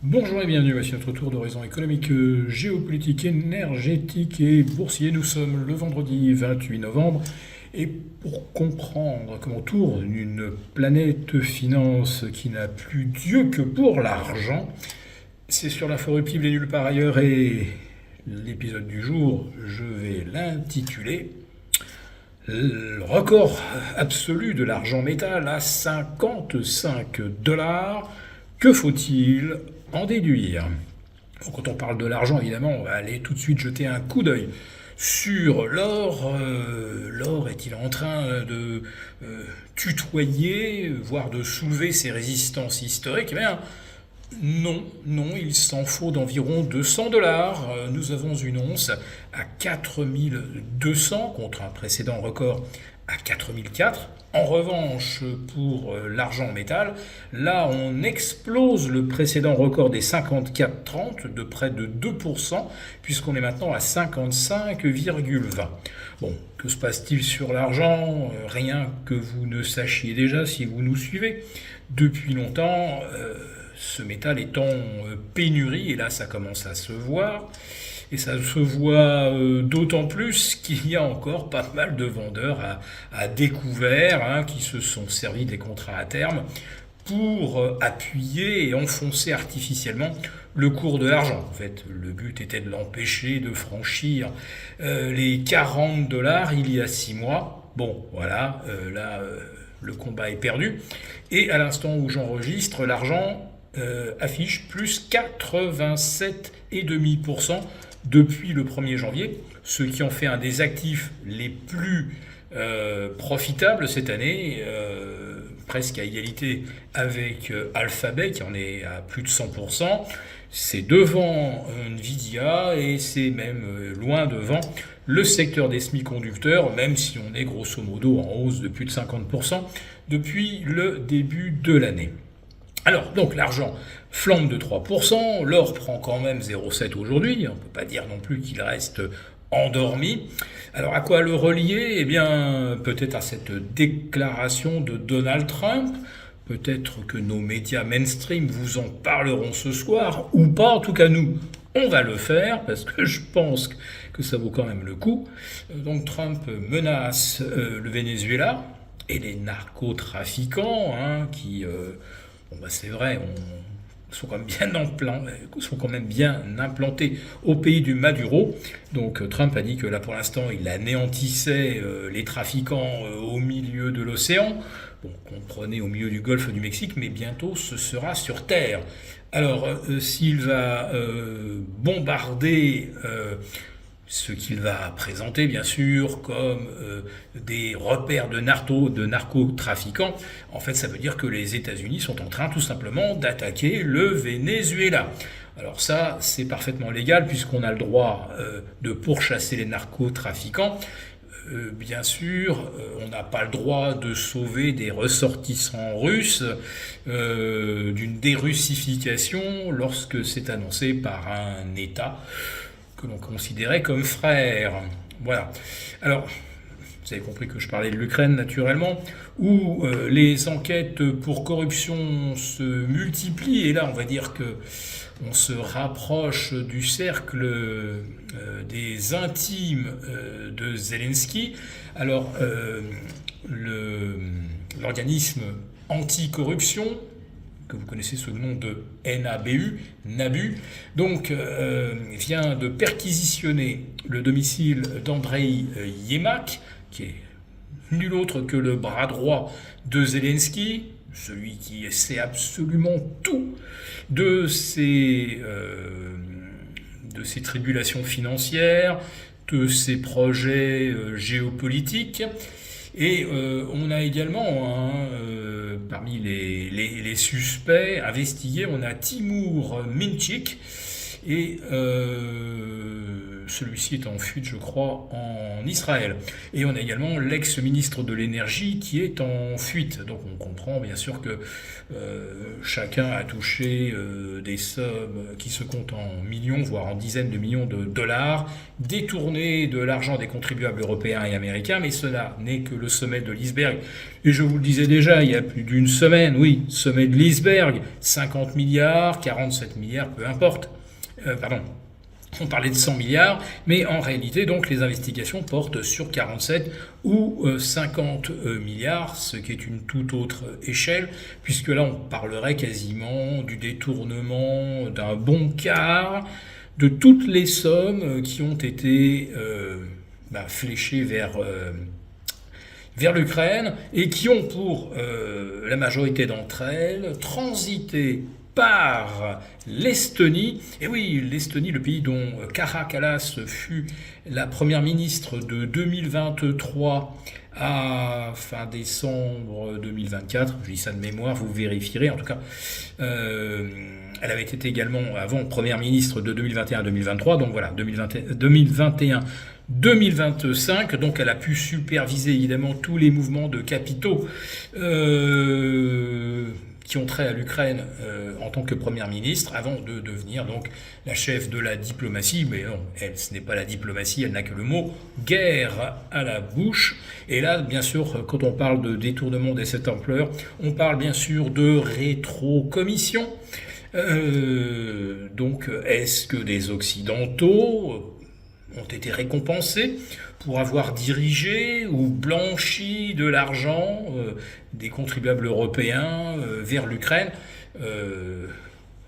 Bonjour et bienvenue, voici notre tour d'horizon économique, géopolitique, énergétique et boursier. Nous sommes le vendredi 28 novembre et pour comprendre comment tourne une planète finance qui n'a plus Dieu que pour l'argent, c'est sur l'inforruptible et nulle part ailleurs et l'épisode du jour, je vais l'intituler le record absolu de l'argent métal à 55 dollars. Que faut-il en déduire? Donc, quand on parle de l'argent, évidemment, on va aller tout de suite jeter un coup d'œil sur l'or. L'or est-il en train de tutoyer, voire de soulever ses résistances historiques? Eh bien, non, non, il s'en faut d'environ 200 dollars. Nous avons une once à 4200 contre un précédent record à 4004. En revanche, pour l'argent en métal, là on explose le précédent record des 54,30 de près de 2%, puisqu'on est maintenant à 55,20. Bon, que se passe-t-il sur l'argent? Rien que vous ne sachiez déjà si vous nous suivez depuis longtemps. Ce métal est en pénurie, et là ça commence à se voir. Et ça se voit d'autant plus qu'il y a encore pas mal de vendeurs à découvert qui se sont servis des contrats à terme pour appuyer et enfoncer artificiellement le cours de l'argent. En fait, le but était de l'empêcher de franchir les 40 dollars il y a 6 mois. Bon, voilà, là, le combat est perdu. Et à l'instant où j'enregistre, l'argent affiche plus 87,5% depuis le 1er janvier, ce qui en fait un des actifs les plus profitables cette année, presque à égalité avec Alphabet qui en est à plus de 100%. C'est devant Nvidia et c'est même loin devant le secteur des semi-conducteurs, même si on est grosso modo en hausse de plus de 50% depuis le début de l'année. Alors, donc l'argent flambe de 3%, l'or prend quand même 0,7 aujourd'hui, on ne peut pas dire non plus qu'il reste endormi. Alors à quoi le relier? Eh bien, peut-être à cette déclaration de Donald Trump. Peut-être que nos médias mainstream vous en parleront ce soir, ou pas, en tout cas nous, on va le faire, parce que je pense que ça vaut quand même le coup. Donc Trump menace le Venezuela et les narcotrafiquants qui... Bon, bah c'est vrai, sont quand même bien implantés au pays du Maduro. Donc Trump a dit que là pour l'instant il anéantissait les trafiquants au milieu de l'océan. Bon, comprenez au milieu du golfe du Mexique, mais bientôt ce sera sur terre. Alors s'il va bombarder ce qu'il va présenter bien sûr comme des repères de narcotrafiquants, en fait ça veut dire que les États-Unis sont en train tout simplement d'attaquer le Venezuela. Alors ça c'est parfaitement légal puisqu'on a le droit de pourchasser les narcotrafiquants. Bien sûr, on n'a pas le droit de sauver des ressortissants russes d'une dérussification lorsque c'est annoncé par un État que l'on considérait comme frère. Voilà. Alors, vous avez compris que je parlais de l'Ukraine naturellement, où les enquêtes pour corruption se multiplient, et là on va dire que on se rapproche du cercle des intimes de Zelensky. Alors, l'organisme anticorruption, que vous connaissez sous le nom de NABU, donc vient de perquisitionner le domicile d'Andrei Yermak, qui est nul autre que le bras droit de Zelensky, celui qui sait absolument tout de ses tribulations financières, de ses projets géopolitiques. Et on a également, parmi les suspects investigués, on a Timur Minchik. Et celui-ci est en fuite, je crois, en Israël. Et on a également l'ex-ministre de l'énergie qui est en fuite. Donc on comprend bien sûr que chacun a touché des sommes qui se comptent en millions, voire en dizaines de millions de dollars, détournés de l'argent des contribuables européens et américains, mais cela n'est que le sommet de l'iceberg. Et je vous le disais déjà il y a plus d'une semaine, oui, sommet de l'iceberg, 50 milliards, 47 milliards, peu importe. On parlait de 100 milliards, mais en réalité, donc, les investigations portent sur 47 ou 50 milliards, ce qui est une toute autre échelle, puisque là, on parlerait quasiment du détournement d'un bon quart de toutes les sommes qui ont été fléchées vers l'Ukraine et qui ont, pour la majorité d'entre elles, transité par l'Estonie. Et oui, l'Estonie, le pays dont Kaja Kallas fut la première ministre de 2023 à fin décembre 2024, je dis ça de mémoire, vous vérifierez, en tout cas, elle avait été également avant première ministre de 2021 à 2023, donc voilà, 2021 2025, donc elle a pu superviser évidemment tous les mouvements de capitaux qui ont trait à l'Ukraine en tant que première ministre, avant de devenir donc la chef de la diplomatie. Mais non, elle, ce n'est pas la diplomatie, elle n'a que le mot guerre à la bouche. Et là, bien sûr, quand on parle de détournement de cette ampleur, on parle bien sûr de rétrocommission. Donc, est-ce que des Occidentaux ont été récompensés pour avoir dirigé ou blanchi de l'argent des contribuables européens vers l'Ukraine?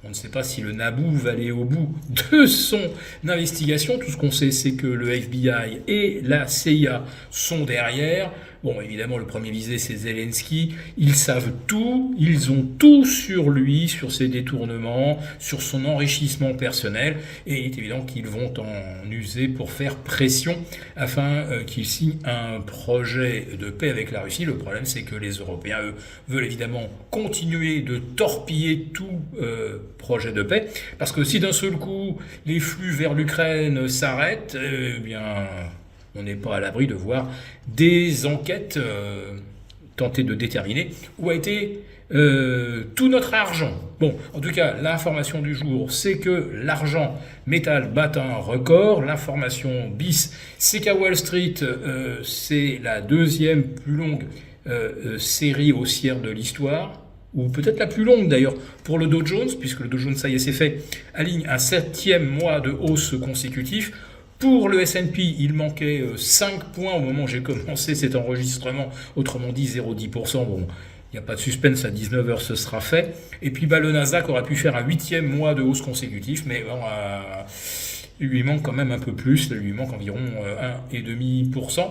On ne sait pas si le NABU va aller au bout de son investigation. Tout ce qu'on sait, c'est que le FBI et la CIA sont derrière. Bon, évidemment, le premier visé, c'est Zelensky. Ils savent tout. Ils ont tout sur lui, sur ses détournements, sur son enrichissement personnel. Et il est évident qu'ils vont en user pour faire pression afin qu'il signe un projet de paix avec la Russie. Le problème, c'est que les Européens, eux, veulent évidemment continuer de torpiller tout projet de paix. Parce que si d'un seul coup, les flux vers l'Ukraine s'arrêtent, eh bien, on n'est pas à l'abri de voir des enquêtes tenter de déterminer où a été tout notre argent. Bon, en tout cas, l'information du jour, c'est que l'argent métal bat un record. L'information bis, c'est qu'à Wall Street, c'est la deuxième plus longue série haussière de l'histoire, ou peut-être la plus longue d'ailleurs pour le Dow Jones, puisque le Dow Jones, ça y est, c'est fait, aligne un 7e mois de hausse consécutif. Pour le S&P, il manquait 5 points au moment où j'ai commencé cet enregistrement, autrement dit 0,10%. Bon, il n'y a pas de suspense, à 19h ce sera fait. Et puis le Nasdaq aurait pu faire un 8e mois de hausse consécutif, mais bon, il lui manque quand même un peu plus, il lui manque environ 1,5%.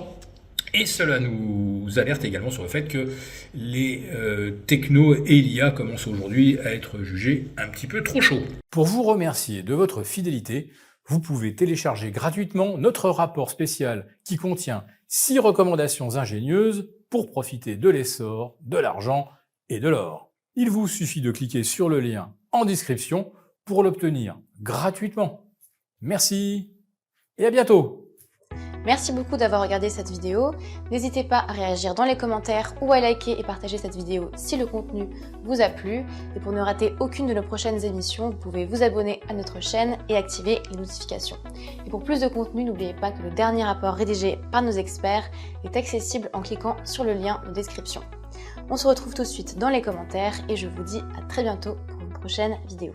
Et cela nous alerte également sur le fait que les technos et l'IA commencent aujourd'hui à être jugés un petit peu trop chauds. Pour vous remercier de votre fidélité, vous pouvez télécharger gratuitement notre rapport spécial qui contient 6 recommandations ingénieuses pour profiter de l'essor, de l'argent et de l'or. Il vous suffit de cliquer sur le lien en description pour l'obtenir gratuitement. Merci et à bientôt! Merci beaucoup d'avoir regardé cette vidéo. N'hésitez pas à réagir dans les commentaires ou à liker et partager cette vidéo si le contenu vous a plu. Et pour ne rater aucune de nos prochaines émissions, vous pouvez vous abonner à notre chaîne et activer les notifications. Et pour plus de contenu, n'oubliez pas que le dernier rapport rédigé par nos experts est accessible en cliquant sur le lien de description. On se retrouve tout de suite dans les commentaires et je vous dis à très bientôt pour une prochaine vidéo.